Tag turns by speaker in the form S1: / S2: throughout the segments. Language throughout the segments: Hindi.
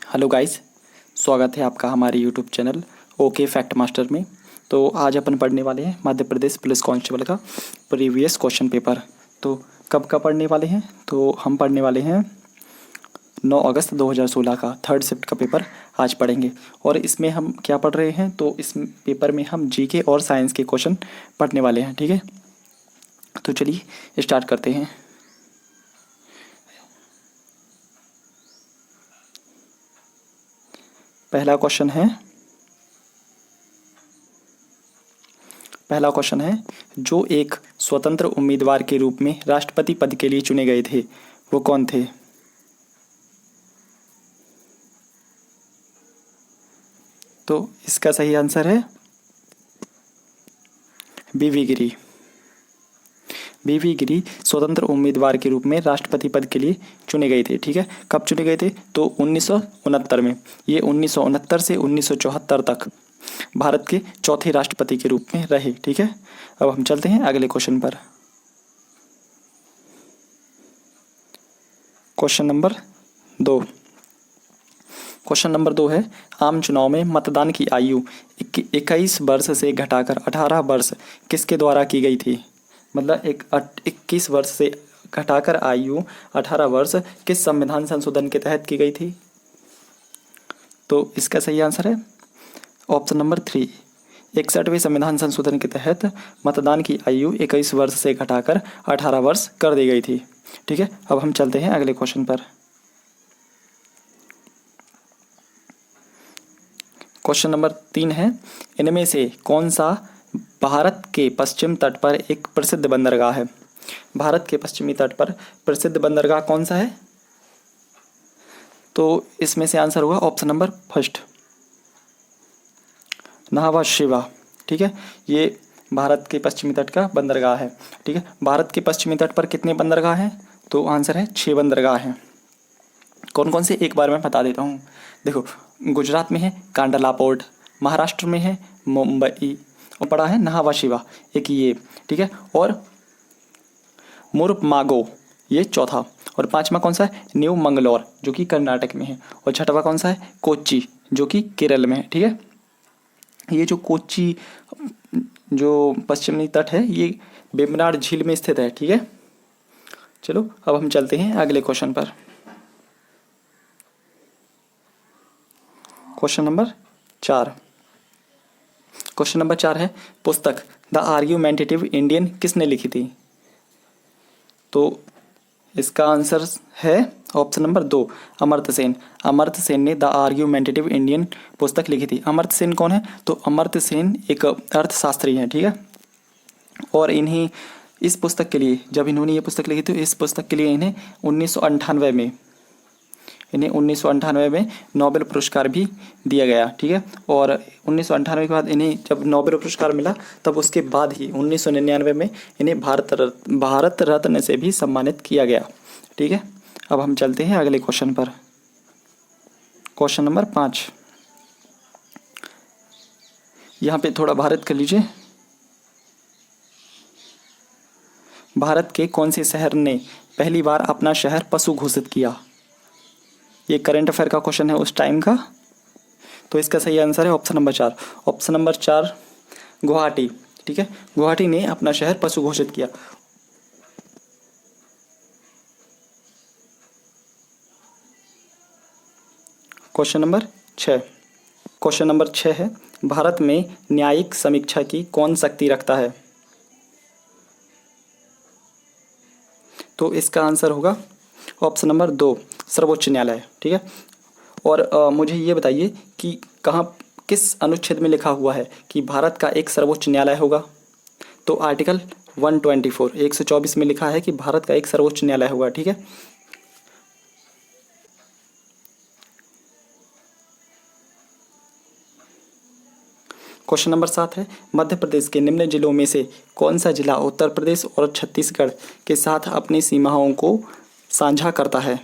S1: हेलो गाइस, स्वागत है आपका हमारे YouTube channel okay fact master में। तो आज अपन पढ़ने वाले हैं मध्य प्रदेश पुलिस कांस्टेबल का प्रीवियस क्वेश्चन पेपर। तो कब का पढ़ने वाले हैं? तो हम पढ़ने वाले हैं 9 अगस्त 2016 का थर्ड शिफ्ट का पेपर आज पढ़ेंगे। और इसमें हम क्या पढ़ रहे हैं? तो इस पेपर में हम जीके और साइंस के क्वेश्चन पढ़ने वाले हैं। ठीक है, तो चलिए स्टार्ट करते हैं। पहला क्वेश्चन है, जो एक स्वतंत्र उम्मीदवार के रूप में राष्ट्रपति पद के लिए चुने गए थे वो कौन थे? तो इसका सही आंसर है बीवी गिरी। बीवी गिरी स्वतंत्र उम्मीदवार के रूप में राष्ट्रपति पद के लिए चुने गए थे। ठीक है, कब चुने गए थे? तो 1969 में। ये 1969 से 1974 तक भारत के चौथे राष्ट्रपति के रूप में रहे। ठीक है, अब हम चलते हैं अगले क्वेश्चन पर। क्वेश्चन नंबर 2 है, आम चुनाव में मतदान की आयु 21 वर्ष से घटाकर 18 वर्ष किसके द्वारा की गई थी? मतलब 21 वर्ष से घटाकर आयु 18 वर्ष किस संविधान संशोधन के तहत की गई थी? तो इसका सही आंसर है ऑप्शन नंबर 3, 61वें संविधान संशोधन के तहत मतदान की आयु 21 वर्ष से घटाकर 18 वर्ष कर दी गई थी। ठीक है, अब हम चलते हैं अगले क्वेश्चन पर। क्वेश्चन नंबर 3 है, इनमें से कौन सा भारत के पश्चिम तट पर एक प्रसिद्ध बंदरगाह है? भारत के पश्चिमी तट पर प्रसिद्ध बंदरगाह कौन सा है? तो इसमें से आंसर होगा ऑप्शन नंबर फर्स्ट, नाहवा शिवा। ठीक है, ये भारत के पश्चिमी तट का बंदरगाह है। ठीक है, भारत के पश्चिमी तट पर कितने बंदरगाह हैं? तो आंसर है 6 बंदरगाह हैं। कौन कौन से एक बार मैं बता देता हूँ। देखो, गुजरात में है कांडला पोर्ट, महाराष्ट्र में है मुंबई, और पड़ा है नाहवा शिवा एक ये। ठीक है, और मुरमागो ये चौथा, और पांचवा कौन सा है? न्यू मंगलोर जो कि कर्नाटक में है, और छठवा कौन सा है? कोच्चि जो कि केरल में है। ठीक है, ये जो कोच्चि जो पश्चिमी तट है ये वेम्बनाड झील में स्थित है। ठीक है, चलो अब हम चलते हैं अगले क्वेश्चन पर। क्वेश्चन नंबर 4 है, पुस्तक द आर्ग्यूमेंटेटिव इंडियन किसने लिखी थी? तो इसका आंसर है ऑप्शन नंबर 2, अमर्त्य सेन। अमर्त्य सेन ने द आर्ग्यूमेंटेटिव इंडियन पुस्तक लिखी थी। अमर्त्य सेन कौन है? तो अमर्त्य सेन एक अर्थशास्त्री हैं। ठीक है, और इन्हें इस पुस्तक के लिए, जब इन्होंने ये पुस्तक लिखी थी, इस पुस्तक के लिए इन्हें 1998 में नोबेल पुरस्कार भी दिया गया। ठीक है, और 1998 के बाद इन्हें जब नोबेल पुरस्कार मिला तब उसके बाद ही 1999 में इन्हें भारत रत्न से भी सम्मानित किया गया। ठीक है, अब हम चलते हैं अगले क्वेश्चन पर। क्वेश्चन नंबर 5, यहाँ पे थोड़ा भारत कर लीजिए। भारत के कौन से शहर ने पहली बार अपना शहर पशु घोषित किया? ये करंट अफेयर का क्वेश्चन है उस टाइम का। तो इसका सही आंसर है option number 4। Option number 4 Guwahati. ठीक है, गुवाहाटी ने अपना शहर पशु घोषित किया। क्वेश्चन नंबर 6 है, भारत में न्यायिक समीक्षा की कौन शक्ति रखता है? तो इसका आंसर होगा ऑप्शन नंबर 2, सर्वोच्च न्यायालय। ठीक है, और मुझे ये बताइए कि किस अनुच्छेद में लिखा हुआ है कि भारत का एक सर्वोच्च न्यायालय होगा? तो आर्टिकल 124 में लिखा है कि भारत का एक सर्वोच्च न्यायालय होगा। ठीक है, क्वेश्चन नंबर 7 है, मध्य प्रदेश के निम्न जिलों में से कौन सा जिला उत्तर प्रदेश और छत्तीसगढ़ के साथ अपनी सीमाओं को साझा करता है?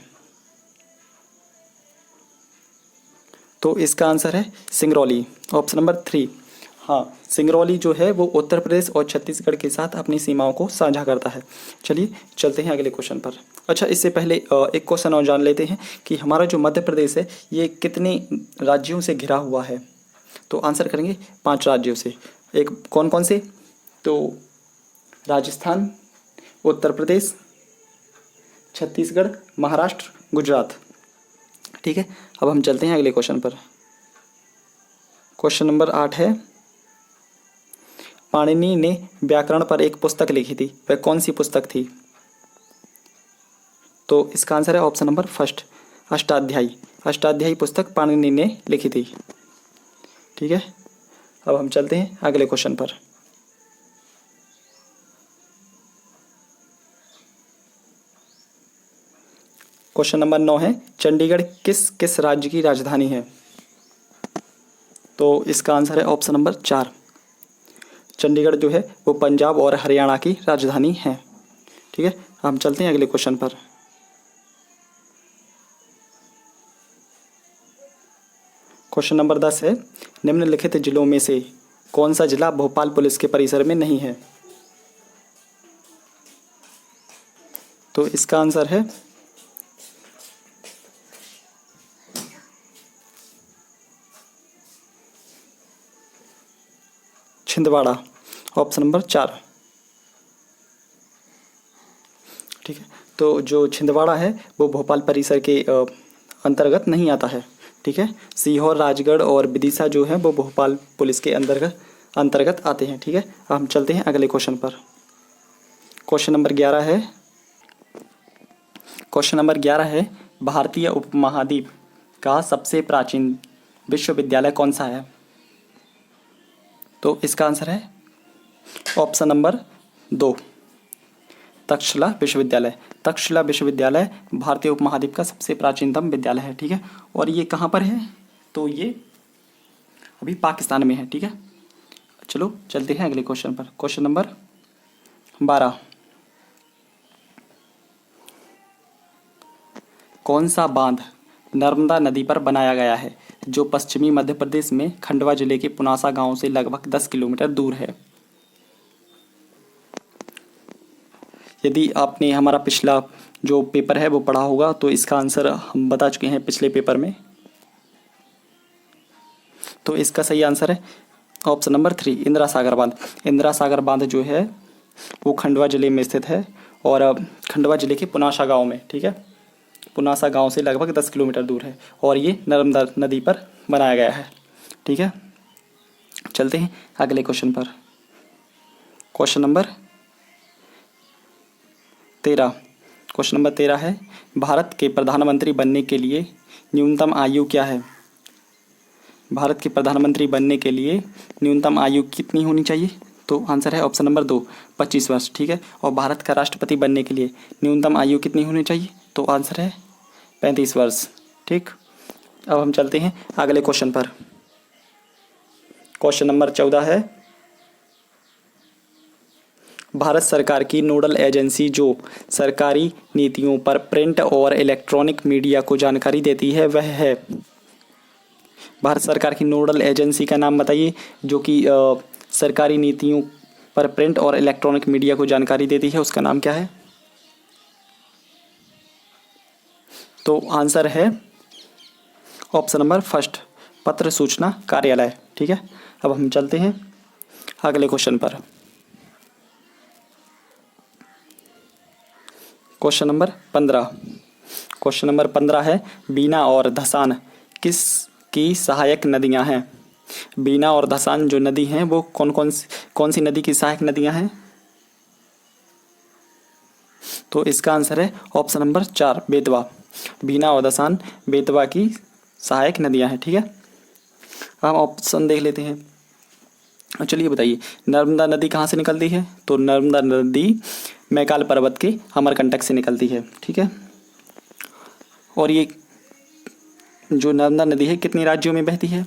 S1: तो इसका आंसर है सिंगरौली, ऑप्शन नंबर 3। हाँ, सिंगरौली जो है वो उत्तर प्रदेश और छत्तीसगढ़ के साथ अपनी सीमाओं को साझा करता है। चलिए चलते हैं अगले क्वेश्चन पर। अच्छा, इससे पहले एक क्वेश्चन और जान लेते हैं कि हमारा जो मध्य प्रदेश है ये कितने राज्यों से घिरा हुआ है। तो आंसर करेंगे 5 राज्यों से। एक कौन कौन से? तो राजस्थान, उत्तर प्रदेश, छत्तीसगढ़, महाराष्ट्र, गुजरात। ठीक है, अब हम चलते हैं अगले क्वेश्चन पर। क्वेश्चन नंबर 8 है, पाणिनि ने व्याकरण पर एक पुस्तक लिखी थी, वह कौन सी पुस्तक थी? तो इसका आंसर है option number first, Ashtadhyayi. Ashtadhyayi पुस्तक पाणिनि ने लिखी थी। ठीक है, अब हम चलते हैं अगले क्वेश्चन पर। क्वेश्चन नंबर 9 है, चंडीगढ़ किस किस राज्य की राजधानी है? तो इसका आंसर है ऑप्शन नंबर 4, चंडीगढ़ जो है वो पंजाब और हरियाणा की राजधानी है। ठीक है, हम चलते हैं अगले क्वेश्चन पर। क्वेश्चन नंबर 10 है, निम्नलिखित जिलों में से कौन सा जिला भोपाल पुलिस के परिसर में नहीं है? तो इसका आंसर है छिंदवाड़ा, ऑप्शन नंबर 4। ठीक है, तो जो छिंदवाड़ा है वो भोपाल परिसर के अंतर्गत नहीं आता है। ठीक है, सीहोर, राजगढ़ और विदिशा जो है वो भोपाल पुलिस के अंतर्गत आते हैं। ठीक है, अब हम चलते हैं अगले क्वेश्चन पर। क्वेश्चन नंबर 11 है, भारतीय उपमहाद्वीप का सबसे प्राचीन विश्वविद्यालय कौन सा है? तो इसका आंसर है ऑप्शन नंबर 2, तक्षशिला विश्वविद्यालय। तक्षशिला विश्वविद्यालय भारतीय उपमहाद्वीप का सबसे प्राचीनतम विद्यालय है। ठीक है, और ये कहाँ पर है? तो ये अभी पाकिस्तान में है। ठीक है, चलो चलते हैं अगले क्वेश्चन पर। क्वेश्चन नंबर 12, कौन सा बांध नर्मदा नदी पर बनाया गया है जो पश्चिमी मध्य प्रदेश में खंडवा जिले के पुनासा गांव से लगभग 10 किलोमीटर दूर है? यदि आपने हमारा पिछला जो पेपर है वो पढ़ा होगा तो इसका आंसर हम बता चुके हैं पिछले पेपर में। तो इसका सही आंसर है ऑप्शन नंबर 3, इंदिरा सागर बांध। इंदिरा सागर बांध जो है वो खंडवा जिले में स्थित है और खंडवा जिले के पुनासा गांव में। ठीक है, पुनासा गांव से लगभग 10 किलोमीटर दूर है और ये नर्मदा नदी पर बनाया गया है। ठीक है, चलते हैं अगले क्वेश्चन पर। Question number 13। क्वेश्चन नंबर 13 है, भारत के प्रधानमंत्री बनने के लिए न्यूनतम आयु क्या है? भारत के प्रधानमंत्री बनने के लिए न्यूनतम आयु कितनी होनी चाहिए? तो आंसर है ऑप्शन नंबर 2, 25 वर्ष। ठीक है, और भारत का राष्ट्रपति बनने के लिए न्यूनतम आयु कितनी होनी चाहिए? तो आंसर है 35 वर्ष। ठीक, अब हम चलते हैं अगले क्वेश्चन पर। क्वेश्चन नंबर 14 है, भारत सरकार की नोडल एजेंसी जो सरकारी नीतियों पर प्रिंट और इलेक्ट्रॉनिक मीडिया को जानकारी देती है वह है? भारत सरकार की नोडल एजेंसी का नाम बताइए जो कि सरकारी नीतियों पर प्रिंट और इलेक्ट्रॉनिक मीडिया को जानकारी देती है, उसका नाम क्या है? तो आंसर है ऑप्शन नंबर फर्स्ट, पत्र सूचना कार्यालय। ठीक है, अब हम चलते हैं अगले क्वेश्चन पर। Question number 15। क्वेश्चन नंबर 15 है, बीना और धसान किस की सहायक नदियां हैं? बीना और धसान जो नदी हैं वो कौन सी नदी की सहायक नदियां हैं? तो इसका आंसर है ऑप्शन नंबर 4, बेतवा। बीना और धसान बेतवा की सहायक नदियां हैं। ठीक है, हम ऑप्शन देख लेते हैं। चलिए बताइए, नर्मदा नदी कहाँ से निकलती है? तो नर्मदा नदी मैकाल पर्वत के अमरकंटक से निकलती है। ठीक है, और ये जो नर्मदा नदी है कितने राज्यों में बहती है?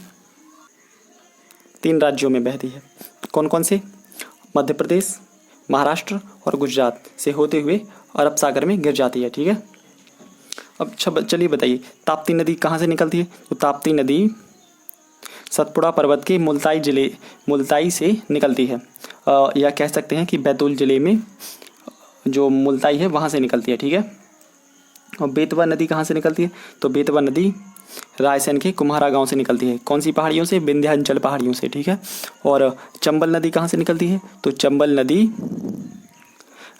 S1: 3 राज्यों में बहती है। कौन कौन से? मध्य प्रदेश, महाराष्ट्र और गुजरात से होते हुए अरब सागर में गिर जाती है। ठीक है, अब चलिए बताइए, ताप्ती नदी कहाँ से निकलती है? तो ताप्ती नदी सतपुड़ा पर्वत के मुल्ताई से निकलती है। या कह सकते हैं कि बैतूल ज़िले में जो मुल्ताई है वहाँ से निकलती है, ठीक है। और बेतवा नदी कहाँ से निकलती है? तो बेतवा नदी रायसेन के कुम्हारा गांव से निकलती है। कौन सी पहाड़ियों से? विंध्याचल पहाड़ियों से, ठीक है। और चंबल नदी कहाँ से निकलती है? तो चंबल नदी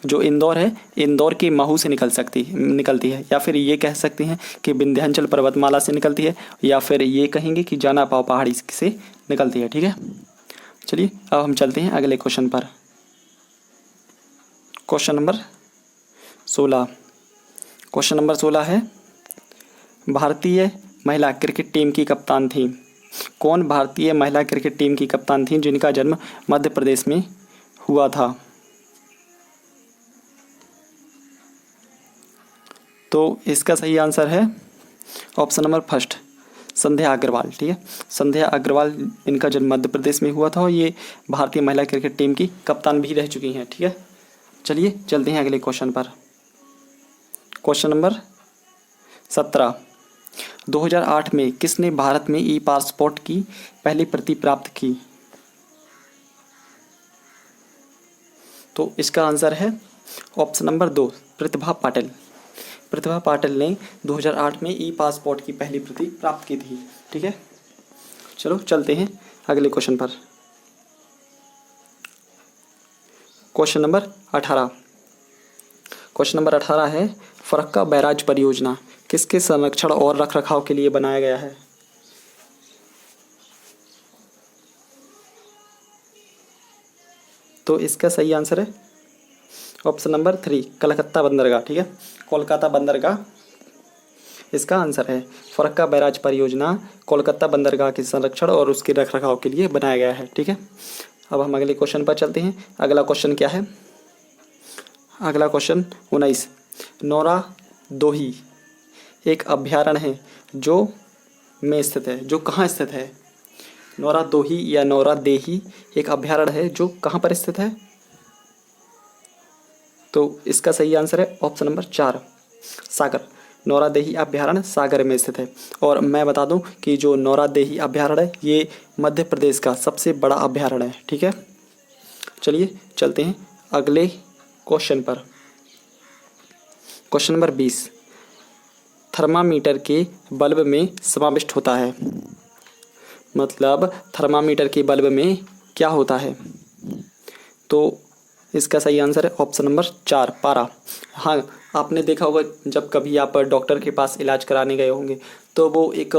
S1: जो इंदौर है, इंदौर के महू से निकलती है। या फिर ये कह सकते हैं कि विंध्याचल पर्वतमाला से निकलती है, या फिर ये कहेंगे कि जाना पाव पहाड़ी से निकलती है, ठीक है। चलिए अब हम चलते हैं अगले क्वेश्चन पर। Question number 16। क्वेश्चन नंबर 16 है, भारतीय महिला क्रिकेट टीम की कप्तान थी। कौन भारतीय महिला क्रिकेट टीम की कप्तान थी जिनका जन्म मध्य प्रदेश में हुआ था? तो इसका सही आंसर है ऑप्शन नंबर फर्स्ट, संध्या अग्रवाल, ठीक है। संध्या अग्रवाल, इनका जन्म मध्य प्रदेश में हुआ था और ये भारतीय महिला क्रिकेट टीम की कप्तान भी रह चुकी हैं, ठीक है। चलिए चलते हैं अगले क्वेश्चन पर। Question number 17। 2008 में किसने भारत में ई पासपोर्ट की पहली प्रति प्राप्त की? तो इसका आंसर है ऑप्शन नंबर 2, प्रतिभा पाटिल। प्रतिभा पाटिल ने 2008 में ई पासपोर्ट की पहली प्रति प्राप्त की थी, ठीक है। चलो चलते हैं अगले क्वेश्चन पर। Question number 18। क्वेश्चन नंबर 18 है, फरक्का बैराज परियोजना किसके संरक्षण और रखरखाव के लिए बनाया गया है? तो इसका सही आंसर है ऑप्शन नंबर 3, कलकत्ता बंदरगाह, ठीक है। कोलकाता बंदरगाह इसका आंसर है। फरक्का बैराज परियोजना कोलकाता बंदरगाह के संरक्षण और उसके रखरखाव के लिए बनाया गया है, ठीक है। अब हम अगले क्वेश्चन पर चलते हैं। अगला क्वेश्चन क्या है? अगला क्वेश्चन 19। नौरा दोही एक अभ्यारण्य है जो में स्थित है, जो कहाँ स्थित है? नौरा दोही या नौरा देही एक अभ्यारण्य है जो कहाँ पर स्थित है? तो इसका सही आंसर है ऑप्शन नंबर 4, सागर। नौरा देही अभ्यारण्य सागर में स्थित है। और मैं बता दूं कि जो नौरा देही अभ्यारण्य है ये मध्य प्रदेश का सबसे बड़ा अभ्यारण्य है, ठीक है। चलिए चलते हैं अगले क्वेश्चन पर। Question number 20। थर्मामीटर के बल्ब में समाविष्ट होता है। मतलब थर्मामीटर के बल्ब में क्या होता है? तो इसका सही आंसर है ऑप्शन नंबर 4, पारा। हाँ, आपने देखा होगा जब कभी आप डॉक्टर के पास इलाज कराने गए होंगे तो वो एक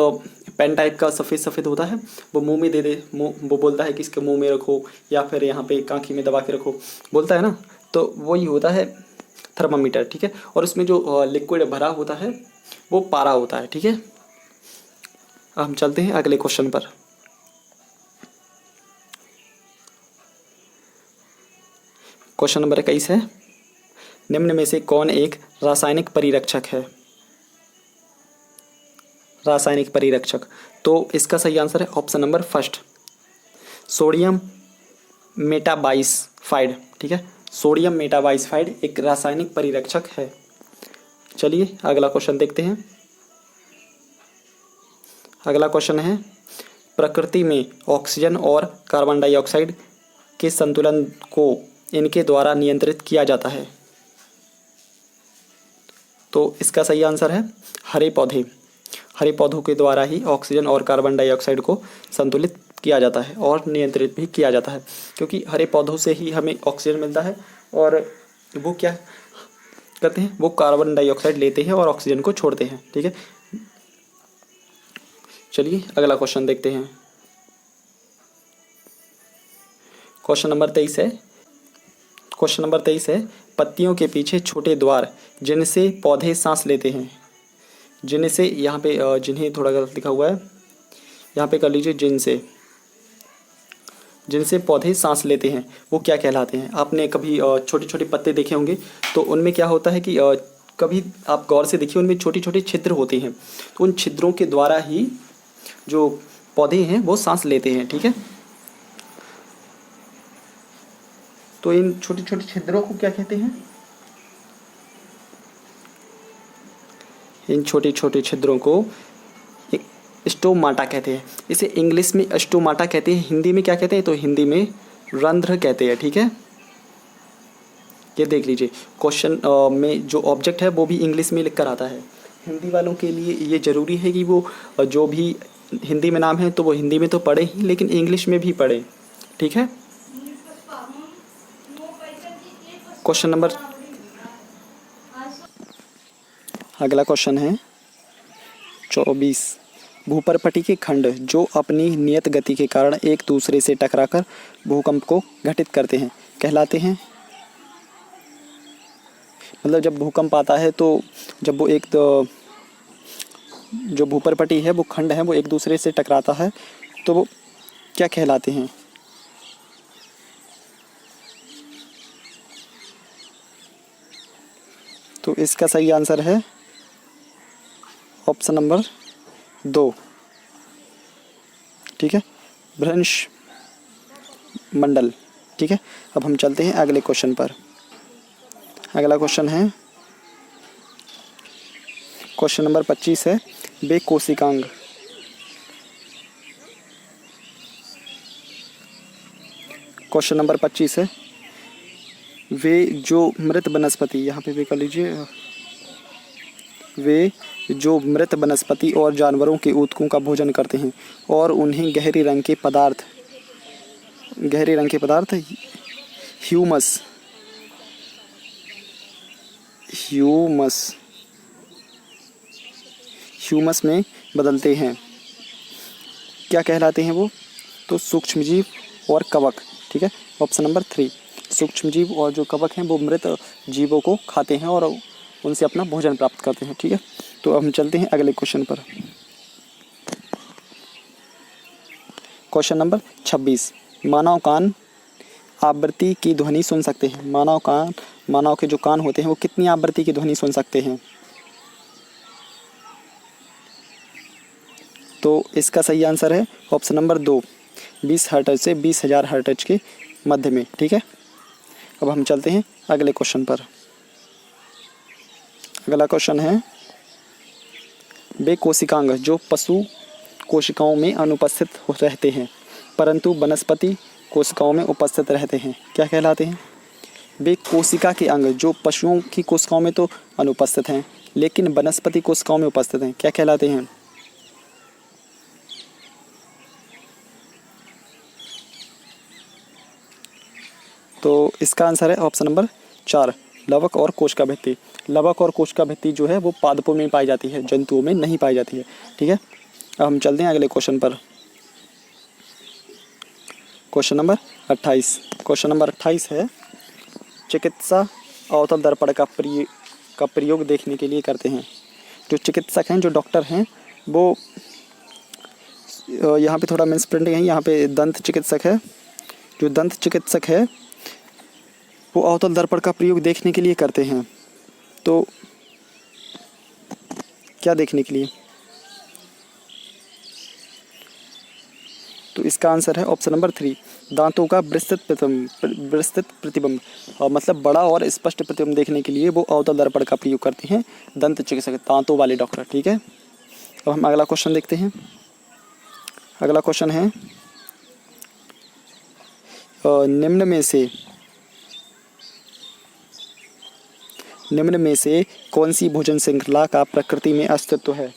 S1: पेन टाइप का सफ़ेद सफ़ेद होता है, वो मुंह में वो बोलता है कि इसके मुंह में रखो या फिर यहाँ पे कांखी में दबा के रखो, बोलता है ना। तो वही होता है थर्मामीटर, ठीक है। और उसमें जो लिक्विड भरा होता है वो पारा होता है, ठीक है। हम चलते हैं अगले क्वेश्चन पर। क्वेश्चन नंबर 21 है, निम्न में से कौन एक रासायनिक परिरक्षक है? रासायनिक परिरक्षक, तो इसका सही आंसर है ऑप्शन नंबर फर्स्ट, सोडियम मेटाबाइसफाइड, ठीक है। सोडियम मेटाबाइसफाइड एक रासायनिक परिरक्षक है। चलिए अगला क्वेश्चन देखते हैं। अगला क्वेश्चन है, प्रकृति में ऑक्सीजन और कार्बन डाइऑक्साइड के संतुलन को इनके द्वारा नियंत्रित किया जाता है। तो इसका सही आंसर है हरे पौधे। हरे पौधों के द्वारा ही ऑक्सीजन और कार्बन डाइऑक्साइड को संतुलित किया जाता है और नियंत्रित भी किया जाता है, क्योंकि हरे पौधों से ही हमें ऑक्सीजन मिलता है और वो क्या करते हैं, वो कार्बन डाइऑक्साइड लेते हैं और ऑक्सीजन को छोड़ते हैं, ठीक है। चलिए अगला क्वेश्चन देखते हैं। क्वेश्चन नंबर 23 है। क्वेश्चन नंबर 23 है, पत्तियों के पीछे छोटे द्वार जिनसे पौधे सांस लेते हैं। जिनसे यहाँ पे जिन्हें थोड़ा गलत लिखा हुआ है, यहाँ पे कर लीजिए जिनसे पौधे सांस लेते हैं वो क्या कहलाते हैं? आपने कभी छोटे छोटे पत्ते देखे होंगे तो उनमें क्या होता है कि कभी आप गौर से देखिए उनमें छोटे छोटे छिद्र होते हैं, तो उन छिद्रों के द्वारा ही जो पौधे हैं वो सांस लेते हैं, ठीक है। तो इन छोटे छोटे छिद्रों को क्या कहते हैं? इन छोटे छोटे छिद्रों को स्टोमाटा कहते हैं। इसे इंग्लिश में स्टोमाटा कहते हैं, हिंदी में क्या कहते हैं? तो हिंदी में रंध्र कहते हैं। ठीक है, ये देख लीजिए क्वेश्चन में जो ऑब्जेक्ट है वो भी इंग्लिश में लिख कर आता है। हिंदी वालों के लिए ये ज़रूरी है कि वो जो भी हिंदी में नाम है तो वो हिंदी में तो पढ़े ही, लेकिन इंग्लिश में भी पढ़े। ठीक है, क्वेश्चन नंबर, अगला क्वेश्चन है 24। भूपर्पटी के खंड जो अपनी नियत गति के कारण एक दूसरे से टकराकर भूकंप को घटित करते हैं कहलाते हैं। मतलब जब भूकंप आता है तो जब वो जो भूपर्पटी है, वो खंड है, वो एक दूसरे से टकराता है तो वो क्या कहलाते हैं? तो इसका सही आंसर है ऑप्शन नंबर 2। ठीक है, भ्रंश मंडल। ठीक है, अब हम चलते हैं अगले क्वेश्चन पर। अगला क्वेश्चन है क्वेश्चन नंबर 25 है, वे कोशिकांग। क्वेश्चन नंबर 25 है, वे जो मृत वनस्पति, यहाँ पे वे कर लीजिए, वे जो मृत वनस्पति और जानवरों के ऊतकों का भोजन करते हैं और उन्हें गहरे रंग के पदार्थ ह्यूमस में बदलते हैं, क्या कहलाते हैं वो? तो सूक्ष्मजीव और कवक। ठीक है, ऑप्शन नंबर 3। सूक्ष्मजीव और जो कवक हैं वो मृत जीवों को खाते हैं और उनसे अपना भोजन प्राप्त करते हैं। ठीक है, तो अब हम चलते हैं अगले क्वेश्चन पर। Question number 26। मानव कान आवृत्ति की ध्वनि सुन सकते हैं। मानव के जो कान होते हैं वो कितनी आवृत्ति की ध्वनि सुन सकते हैं? तो इसका सही आंसर है ऑप्शन नंबर 2, 20 हर्ट्ज से 20,000 हर्ट्ज के मध्य में। ठीक है, अब हम चलते हैं अगले क्वेश्चन पर। अगला क्वेश्चन है, वे कोशिकांग जो पशु कोशिकाओं में अनुपस्थित रहते हैं परंतु वनस्पति कोशिकाओं में उपस्थित रहते हैं, क्या कहलाते हैं? वे कोशिका के अंग जो पशुओं की कोशिकाओं में तो अनुपस्थित हैं लेकिन वनस्पति कोशिकाओं में उपस्थित हैं, क्या कहलाते हैं? तो इसका आंसर है ऑप्शन नंबर 4, लवक और कोशिका भित्ति। लवक और कोशिका भित्ति जो है वो पादपों में पाई जाती है, जंतुओं में नहीं पाई जाती है। ठीक है, अब हम चलते हैं अगले क्वेश्चन पर। Question number 28। क्वेश्चन नंबर 28 है, चिकित्सा अवतल दर्पण का प्रयोग देखने के लिए करते हैं। जो चिकित्सक हैं, जो डॉक्टर हैं, वो यहाँ पे थोड़ा मिस प्रिंटिंग है, यहाँ पे दंत चिकित्सक है। जो दंत चिकित्सक है वो अवतल दर्पण का प्रयोग देखने के लिए करते हैं। तो क्या देखने के लिए? तो इसका आंसर है ऑप्शन नंबर 3, दांतों का विस्तृत प्रतिबिंब, मतलब बड़ा और स्पष्ट प्रतिबिंब देखने के लिए वो अवतल दर्पण का प्रयोग करते हैं दंत चिकित्सक, दांतों वाले डॉक्टर। ठीक है, अब हम अगला क्वेश्चन देखते हैं। अगला क्वेश्चन है, निम्न में से कौन सी भोजन श्रृंखला का प्रकृति में अस्तित्व है?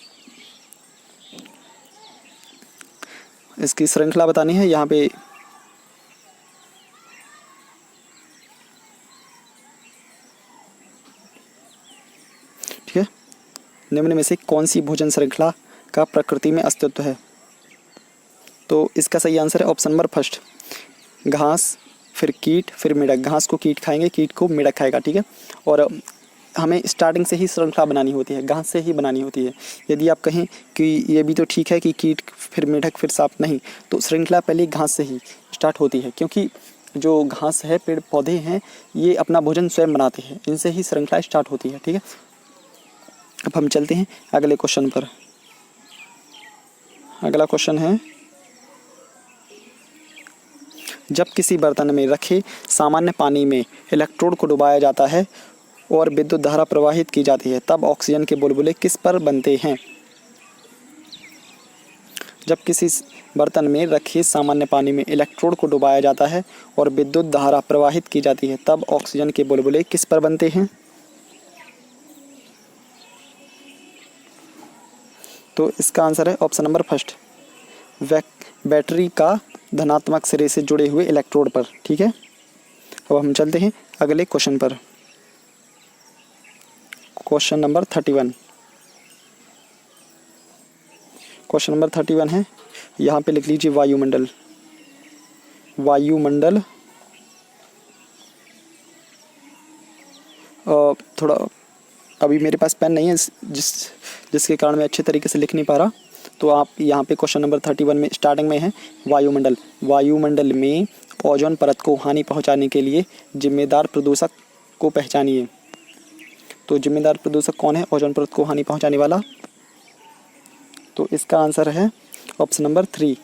S1: इसकी श्रृंखला बतानी है यहाँ पे। ठीक है, निम्न में से कौन सी भोजन श्रृंखला का प्रकृति में अस्तित्व है? तो इसका सही आंसर है ऑप्शन नंबर 1, घास, फिर कीट, फिर मेढक। घास को कीट खाएंगे, कीट को मेढक खाएगा। ठीक है, और हमें स्टार्टिंग से ही श्रृंखला बनानी होती है, घास से ही बनानी होती है। यदि आप कहें कि ये भी तो ठीक है कि कीट फिर मेढक फिर सांप, नहीं, तो श्रृंखला पहले घास से ही स्टार्ट होती है, क्योंकि जो घास है, पेड़ पौधे हैं, ये अपना भोजन स्वयं बनाते हैं, इनसे ही श्रृंखला स्टार्ट होती है। ठीक है, अब हम चलते हैं अगले क्वेश्चन पर। अगला क्वेश्चन है, जब किसी बर्तन में रखे सामान्य पानी में इलेक्ट्रोड को डुबाया जाता है और विद्युत धारा प्रवाहित की जाती है तब ऑक्सीजन के बुलबुले किस पर बनते हैं? जब किसी बर्तन में रखे सामान्य पानी में इलेक्ट्रोड को डुबाया जाता है और विद्युत धारा प्रवाहित की जाती है तब ऑक्सीजन के बुलबुले किस पर बनते हैं? तो इसका आंसर है ऑप्शन नंबर फर्स्ट, बैटरी का धनात्मक सिरे से जुड़े हुए इलेक्ट्रोड पर। ठीक है, अब हम चलते हैं अगले क्वेश्चन पर। Question number 31। क्वेश्चन नंबर 31 है, यहाँ पे लिख लीजिए वायुमंडल। वायुमंडल थोड़ा अभी मेरे पास पेन नहीं है जिसके कारण मैं अच्छे तरीके से लिख नहीं पा रहा, तो आप यहाँ पे क्वेश्चन नंबर 31 में स्टार्टिंग में है वायुमंडल। वायुमंडल में ओजोन परत को हानि पहुँचाने के लिए जिम्मेदार प्रदूषक को पहचानिए। तो जिम्मेदार प्रदूषक कौन है ओजोन परत को हानि पहुँचाने वाला? तो इसका आंसर है option number 3,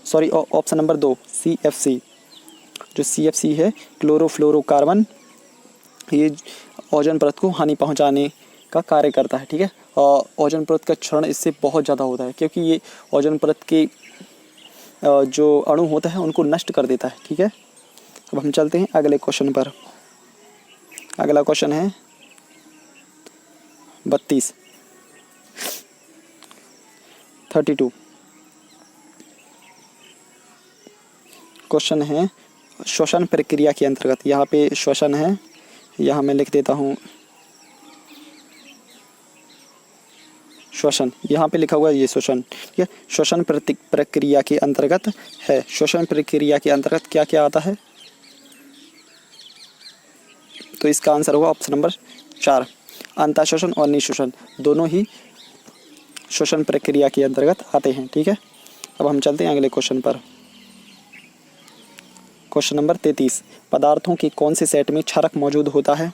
S1: sorry option number 2, CFC। जो CFC है क्लोरोफ्लोरोकार्बन, ये ओजोन परत को हानि पहुंचाने का कार्य करता है। ठीक है, और ओजोन परत का क्षरण इससे बहुत ज़्यादा होता है क्योंकि ये ओजोन परत के जो अणु होता है उनको नष्ट कर देता है। ठीक है, अब हम चलते हैं अगले क्वेश्चन पर। अगला क्वेश्चन है 32। क्वेश्चन है श्वसन प्रक्रिया के अंतर्गत, यहाँ पे श्वसन है, यहाँ मैं लिख देता हूँ श्वसन, यहाँ पे लिखा हुआ है ये श्वसन। ठीक है, श्वसन प्रक्रिया के अंतर्गत है। श्वसन प्रक्रिया के अंतर्गत क्या क्या आता है? तो इसका आंसर होगा ऑप्शन नंबर 4, अंतःश्वसन और निःश्वसन दोनों ही श्वसन प्रक्रिया के अंतर्गत आते हैं। ठीक है, अब हम चलते हैं अगले क्वेश्चन पर। क्वेश्चन नंबर 33, पदार्थों के कौन से सेट में क्षारक मौजूद होता है?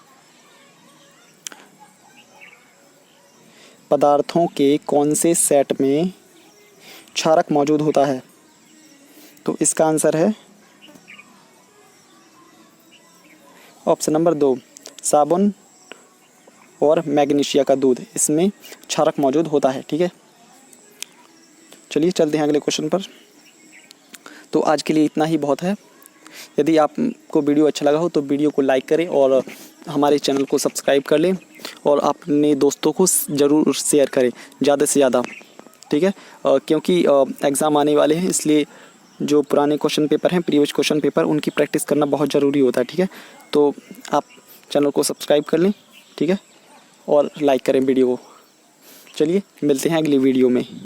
S1: पदार्थों के कौन से सेट में क्षारक मौजूद होता है? तो इसका आंसर है ऑप्शन नंबर 2, साबुन और मैग्नीशिया का दूध, इसमें क्षारक मौजूद होता है। ठीक है, चलिए चलते हैं अगले क्वेश्चन पर। तो आज के लिए इतना ही बहुत है। यदि आपको वीडियो अच्छा लगा हो तो वीडियो को लाइक करें और हमारे चैनल को सब्सक्राइब कर लें और अपने दोस्तों को ज़रूर शेयर करें ज़्यादा से ज़्यादा। ठीक है, क्योंकि एग्ज़ाम आने वाले हैं, इसलिए जो पुराने क्वेश्चन पेपर हैं, प्रीवियस क्वेश्चन पेपर, उनकी प्रैक्टिस करना बहुत ज़रूरी होता है। ठीक है, तो आप चैनल को सब्सक्राइब कर लें। ठीक है, और लाइक करें वीडियो को। चलिए मिलते हैं अगली वीडियो में।